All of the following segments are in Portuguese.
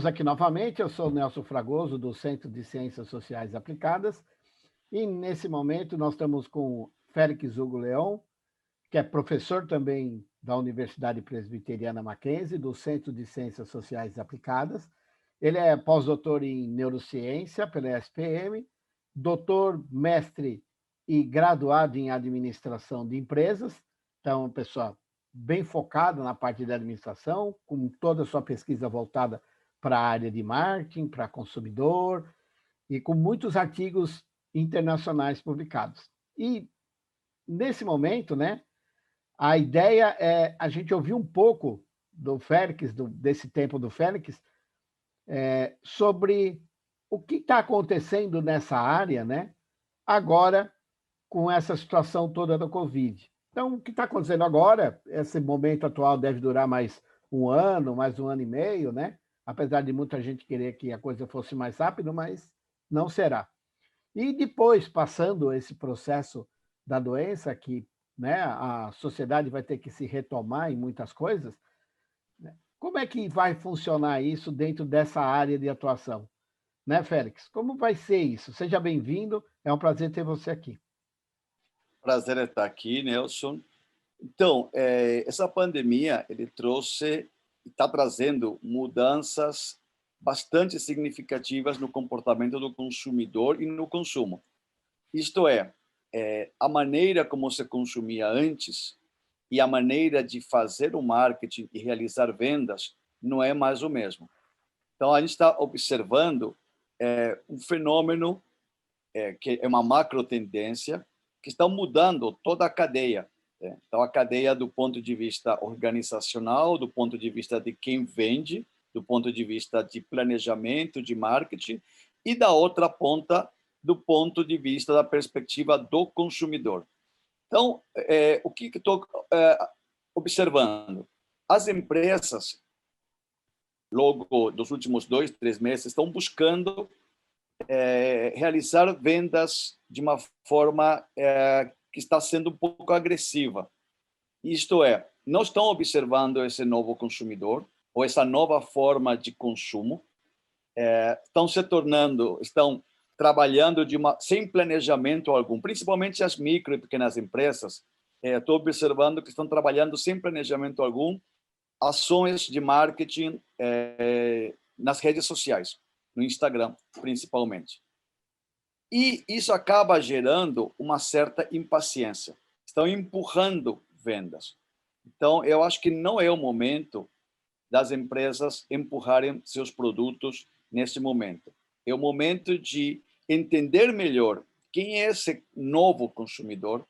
Estamos aqui novamente, eu sou o Nelson Fragoso, do Centro de Ciências Sociais Aplicadas, e nesse momento nós estamos com Félix Hugo Leão, que é professor também da Universidade Presbiteriana Mackenzie, do Centro de Ciências Sociais Aplicadas. Ele é pós-doutor em neurociência pela SPM, doutor, mestre e graduado em administração de empresas. Então, pessoal, bem focado na parte da administração, com toda a sua pesquisa voltada para a área de marketing, para consumidor, e com muitos artigos internacionais publicados. E, nesse momento, né, a ideia é a gente ouvir um pouco do Félix, desse tempo do Félix, sobre o que está acontecendo nessa área, né, agora, com essa situação toda da Covid. Então, o que está acontecendo agora, esse momento atual deve durar mais um ano e meio, né? Apesar de muita gente querer que a coisa fosse mais rápido, mas não será. E depois, passando esse processo da doença, que, né, a sociedade vai ter que se retomar em muitas coisas, né? Como é que vai funcionar isso dentro dessa área de atuação? Né, Félix? Como vai ser isso? Seja bem-vindo, é um prazer ter você aqui. Prazer estar aqui, Nelson. Então, essa pandemia ele trouxe, está trazendo mudanças bastante significativas no comportamento do consumidor e no consumo. Isto é, a maneira como se consumia antes e a maneira de fazer o marketing e realizar vendas não é mais o mesmo. Então, a gente está observando um fenômeno que é uma macro tendência que estão mudando toda a cadeia. Então, a cadeia do ponto de vista organizacional, do ponto de vista de quem vende, do ponto de vista de planejamento, de marketing, e da outra ponta, do ponto de vista da perspectiva do consumidor. Então, o que estou observando? As empresas, logo dos últimos 2, 3 meses, estão buscando realizar vendas de uma forma que está sendo um pouco agressiva. Isto é, não estão observando esse novo consumidor ou essa nova forma de consumo, estão trabalhando sem planejamento algum, principalmente as micro e pequenas empresas. Estou observando que estão trabalhando sem planejamento algum ações de marketing nas redes sociais, no Instagram, principalmente. E isso acaba gerando uma certa impaciência. Estão empurrando vendas. Então, eu acho que não é o momento das empresas empurrarem seus produtos nesse momento. É o momento de entender melhor quem é esse novo consumidor,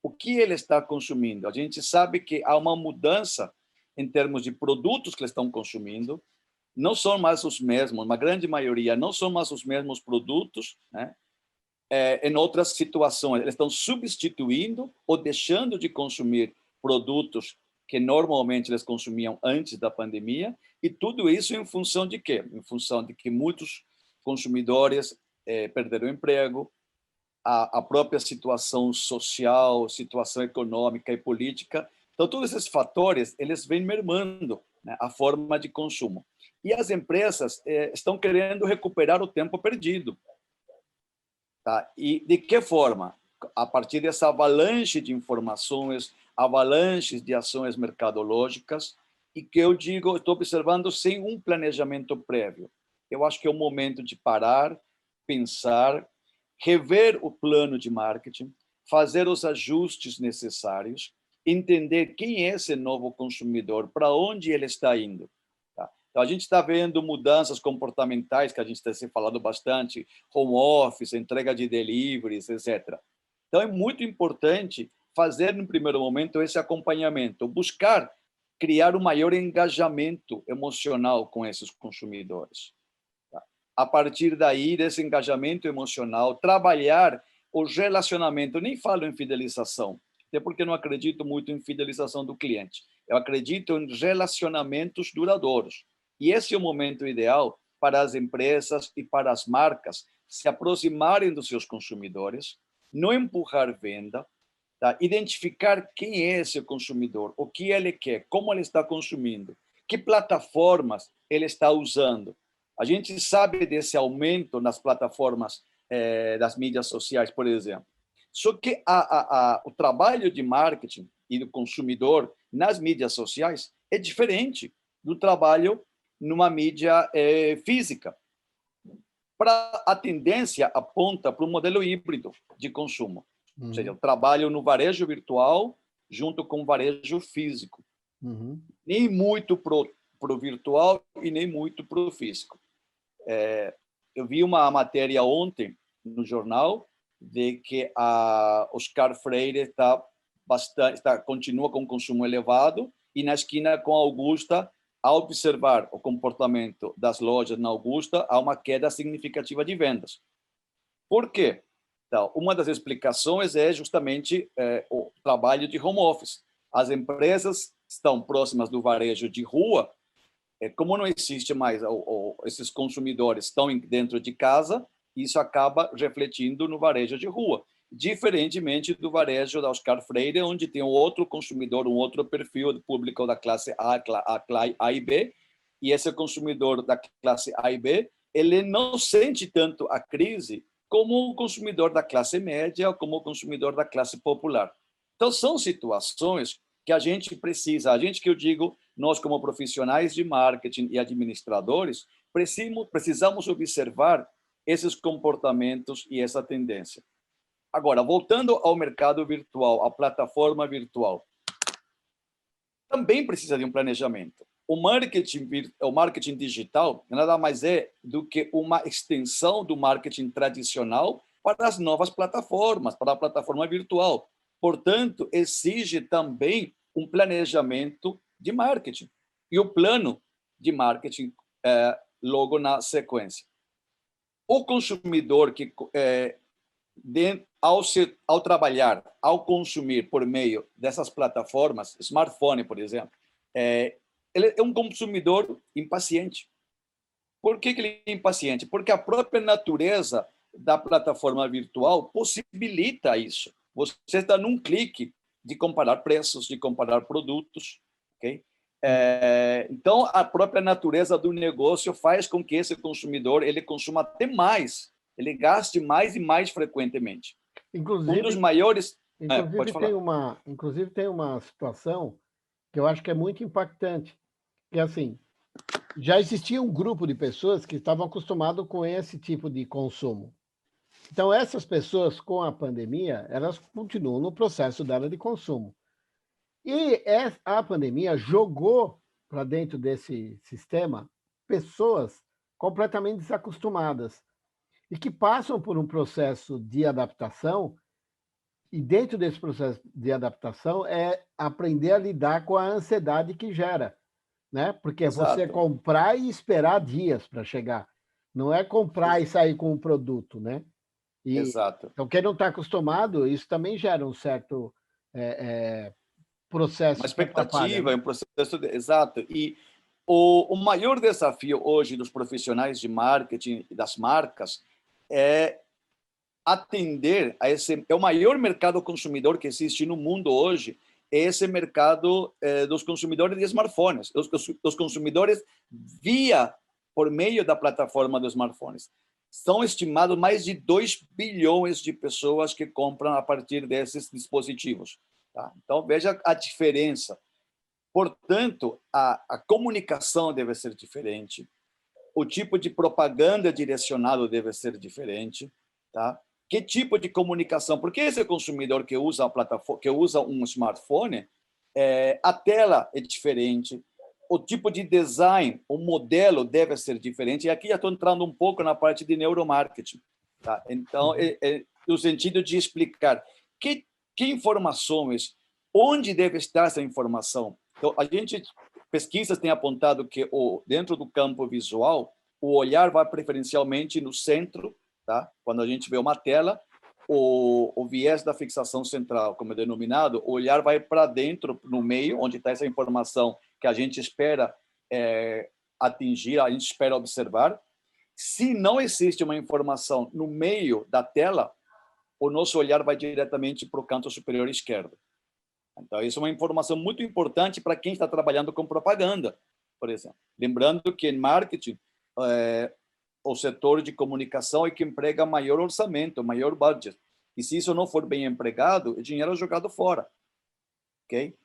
o que ele está consumindo. A gente sabe que há uma mudança em termos de produtos que eles estão consumindo, não são mais os mesmos, uma grande maioria não são mais os mesmos produtos, né? Em outras situações, eles estão substituindo ou deixando de consumir produtos que normalmente eles consumiam antes da pandemia, e tudo isso em função de quê? Em função de que muitos consumidores perderam o emprego, a própria situação social, situação econômica e política. Então, todos esses fatores, eles vêm mermando, né, a forma de consumo. E as empresas estão querendo recuperar o tempo perdido. Tá? E de que forma? A partir dessa avalanche de informações, avalanches de ações mercadológicas, e que eu digo, estou observando sem um planejamento prévio. Eu acho que é o momento de parar, pensar, rever o plano de marketing, fazer os ajustes necessários, entender quem é esse novo consumidor, para onde ele está indo. Tá? Então, a gente está vendo mudanças comportamentais, que a gente está se falando bastante, home office, entrega de deliveries, etc. Então, é muito importante fazer, no primeiro momento, esse acompanhamento, buscar criar um maior engajamento emocional com esses consumidores. A partir daí, desse engajamento emocional, trabalhar o relacionamento. Nem falo em fidelização, até porque não acredito muito em fidelização do cliente. Eu acredito em relacionamentos duradouros. E esse é o momento ideal para as empresas e para as marcas se aproximarem dos seus consumidores, não empurrar venda, tá? Identificar quem é esse consumidor, o que ele quer, como ele está consumindo, que plataformas ele está usando. A gente sabe desse aumento nas plataformas das mídias sociais, por exemplo. Só que o trabalho de marketing e do consumidor nas mídias sociais é diferente do trabalho numa mídia física. A tendência aponta para um modelo híbrido de consumo, ou seja, o trabalho no varejo virtual junto com o varejo físico. Nem muito para o virtual e nem muito para o físico. Eu vi uma matéria ontem no jornal de que a Oscar Freire continua com consumo elevado e na esquina com a Augusta, ao observar o comportamento das lojas na Augusta, há uma queda significativa de vendas. Por quê? Então, uma das explicações é justamente o trabalho de home office. As empresas estão próximas do varejo de rua, como não existe mais, esses consumidores estão dentro de casa, isso acaba refletindo no varejo de rua, diferentemente do varejo da Oscar Freire, onde tem um outro consumidor, um outro perfil de público da classe A e B, e esse consumidor da classe A e B, ele não sente tanto a crise como o consumidor da classe média ou como o consumidor da classe popular. Então, são situações que a gente precisa, que eu digo, nós como profissionais de marketing e administradores, precisamos observar esses comportamentos e essa tendência. Agora, voltando ao mercado virtual, à plataforma virtual, também precisa de um planejamento. O marketing digital nada mais é do que uma extensão do marketing tradicional para as novas plataformas, para a plataforma virtual. Portanto, exige também um planejamento de marketing. E o plano de marketing logo na sequência. O consumidor que, ao trabalhar, ao consumir por meio dessas plataformas, smartphone, por exemplo, ele é um consumidor impaciente. Por que ele é impaciente? Porque a própria natureza da plataforma virtual possibilita isso. Você está num clique de comparar preços, de comparar produtos, ok? Então, a própria natureza do negócio faz com que esse consumidor ele consuma até mais, ele gaste mais e mais frequentemente. Inclusive, um dos maiores... Inclusive, tem uma situação que eu acho que é muito impactante, que assim, já existia um grupo de pessoas que estavam acostumadas com esse tipo de consumo. Então, essas pessoas, com a pandemia, elas continuam no processo dela de consumo. E a pandemia jogou para dentro desse sistema pessoas completamente desacostumadas e que passam por um processo de adaptação, e dentro desse processo de adaptação é aprender a lidar com a ansiedade que gera, né? Porque é você comprar e esperar dias para chegar, não é comprar e sair com o produto, né? Exato. Então, quem não está acostumado, isso também gera um certo processo. Uma expectativa, um processo... Exato. E o maior desafio hoje dos profissionais de marketing e das marcas é atender a esse... É o maior mercado consumidor que existe no mundo hoje, é esse mercado dos consumidores de smartphones, dos consumidores por meio da plataforma dos smartphones. São estimados mais de 2 bilhões de pessoas que compram a partir desses dispositivos. Tá? Então, veja a diferença. Portanto, a comunicação deve ser diferente, o tipo de propaganda direcionado deve ser diferente. Tá? Que tipo de comunicação? Porque esse consumidor que usa a plataforma, que usa um smartphone, a tela é diferente, o tipo de design, o modelo deve ser diferente. E aqui já estou entrando um pouco na parte de neuromarketing. Tá? Então, no sentido de explicar que informações, onde deve estar essa informação. Então, pesquisas têm apontado que dentro do campo visual, o olhar vai preferencialmente no centro, tá? Quando a gente vê uma tela, o viés da fixação central, como é denominado, o olhar vai para dentro, no meio, onde está essa informação que a gente espera atingir, a gente espera observar. Se não existe uma informação no meio da tela, o nosso olhar vai diretamente para o canto superior esquerdo. Então, isso é uma informação muito importante para quem está trabalhando com propaganda, por exemplo. Lembrando que em marketing, o setor de comunicação é que emprega maior orçamento, maior budget. E se isso não for bem empregado, o dinheiro é jogado fora. Ok?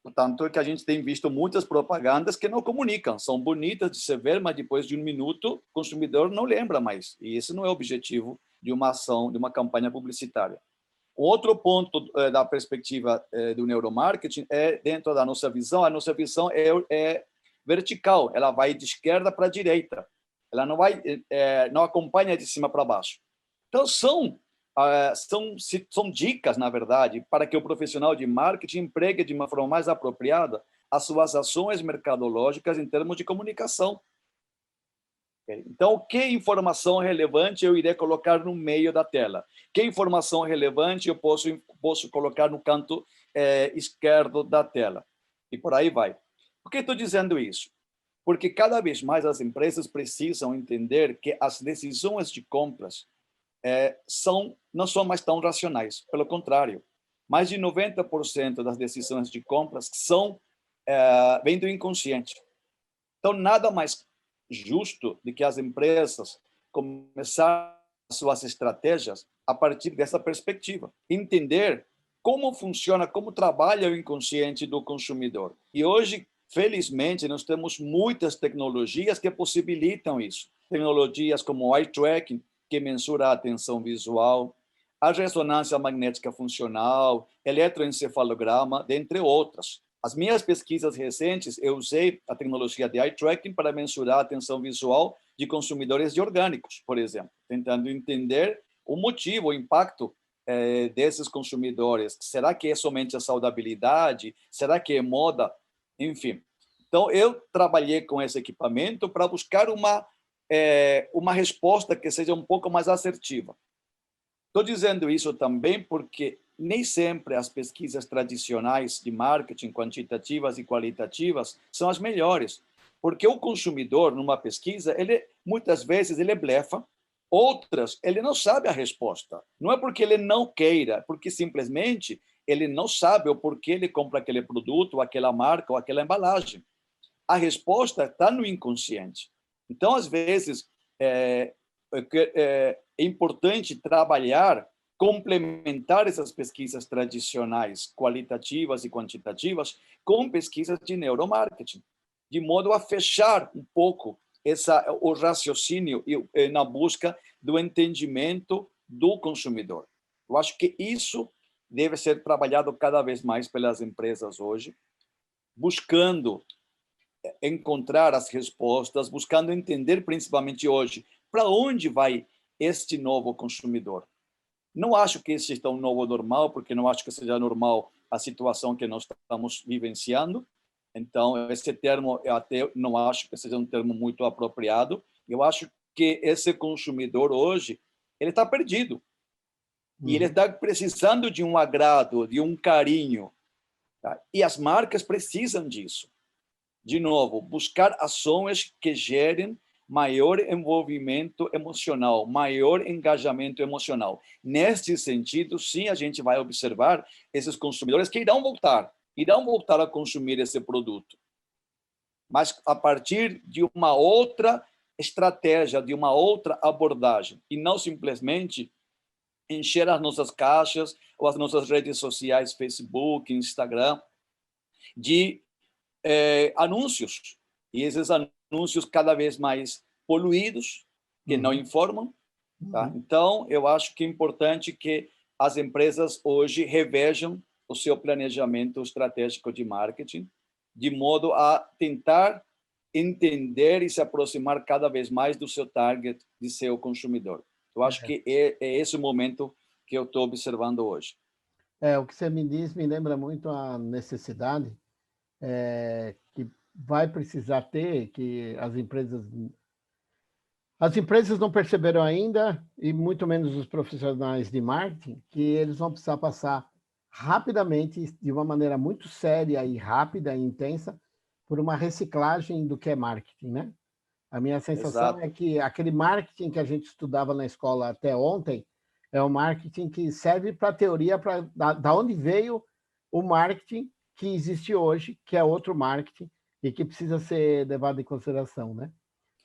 Portanto, é que a gente tem visto muitas propagandas que não comunicam. São bonitas de se ver, mas depois de um minuto, o consumidor não lembra mais. E esse não é o objetivo de uma ação, de uma campanha publicitária. O outro ponto da perspectiva do neuromarketing é dentro da nossa visão. A nossa visão é vertical. Ela vai de esquerda para a direita. Ela não acompanha de cima para baixo. Então, são dicas, na verdade, para que o profissional de marketing empregue de uma forma mais apropriada as suas ações mercadológicas em termos de comunicação. Então, que informação relevante eu irei colocar no meio da tela? Que informação relevante eu posso colocar no canto esquerdo da tela? E por aí vai. Por que estou dizendo isso? Porque cada vez mais as empresas precisam entender que as decisões de compras não são mais tão racionais. Pelo contrário, mais de 90% das decisões de compras vêm do inconsciente. Então, nada mais justo de que as empresas começarem suas estratégias a partir dessa perspectiva. Entender como funciona, como trabalha o inconsciente do consumidor. E hoje, felizmente, nós temos muitas tecnologias que possibilitam isso. Tecnologias como o eye tracking, que mensura a atenção visual, a ressonância magnética funcional, eletroencefalograma, dentre outras. As minhas pesquisas recentes, eu usei a tecnologia de eye tracking para mensurar a atenção visual de consumidores de orgânicos, por exemplo, tentando entender o motivo, o impacto desses consumidores. Será que é somente a saudabilidade? Será que é moda? Enfim. Então, eu trabalhei com esse equipamento para buscar uma resposta que seja um pouco mais assertiva. Estou dizendo isso também porque nem sempre as pesquisas tradicionais de marketing, quantitativas e qualitativas, são as melhores. Porque o consumidor, numa pesquisa, muitas vezes ele blefa, outras ele não sabe a resposta. Não é porque ele não queira, porque simplesmente ele não sabe o porquê ele compra aquele produto, aquela marca ou aquela embalagem. A resposta está no inconsciente. Então, às vezes, é importante trabalhar, complementar essas pesquisas tradicionais, qualitativas e quantitativas, com pesquisas de neuromarketing, de modo a fechar um pouco o raciocínio na busca do entendimento do consumidor. Eu acho que isso deve ser trabalhado cada vez mais pelas empresas hoje, buscando encontrar as respostas, buscando entender, principalmente hoje, para onde vai este novo consumidor. Não acho que esse seja um novo normal, porque não acho que seja normal a situação que nós estamos vivenciando. Então, esse termo, eu até não acho que seja um termo muito apropriado. Eu acho que esse consumidor hoje, ele está perdido. E ele está precisando de um agrado, de um carinho. Tá? E as marcas precisam disso. De novo, buscar ações que gerem maior envolvimento emocional, maior engajamento emocional. Neste sentido, sim, a gente vai observar esses consumidores que irão voltar a consumir esse produto, mas a partir de uma outra estratégia, de uma outra abordagem, e não simplesmente encher as nossas caixas ou as nossas redes sociais, Facebook, Instagram, de anúncios, e esses anúncios cada vez mais poluídos, que não informam. Tá? Então, eu acho que é importante que as empresas hoje revejam o seu planejamento estratégico de marketing, de modo a tentar entender e se aproximar cada vez mais do seu target, de seu consumidor. Eu acho que é esse o momento que eu estou observando hoje. O que você me diz me lembra muito a necessidade que vai precisar ter, que as empresas não perceberam ainda, e muito menos os profissionais de marketing, que eles vão precisar passar rapidamente, de uma maneira muito séria e rápida e intensa, por uma reciclagem do que é marketing, né? A minha sensação é que aquele marketing que a gente estudava na escola até ontem é um marketing que serve para a teoria, da onde veio o marketing que existe hoje, que é outro marketing e que precisa ser levado em consideração, né?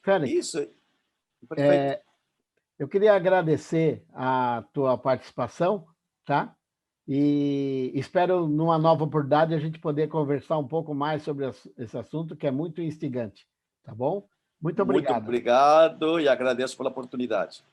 Félix, Isso, perfeito. eu queria agradecer a tua participação, tá? E espero, numa nova oportunidade, a gente poder conversar um pouco mais sobre esse assunto, que é muito instigante, tá bom? Muito Muito obrigado. obrigado e agradeço pela oportunidade.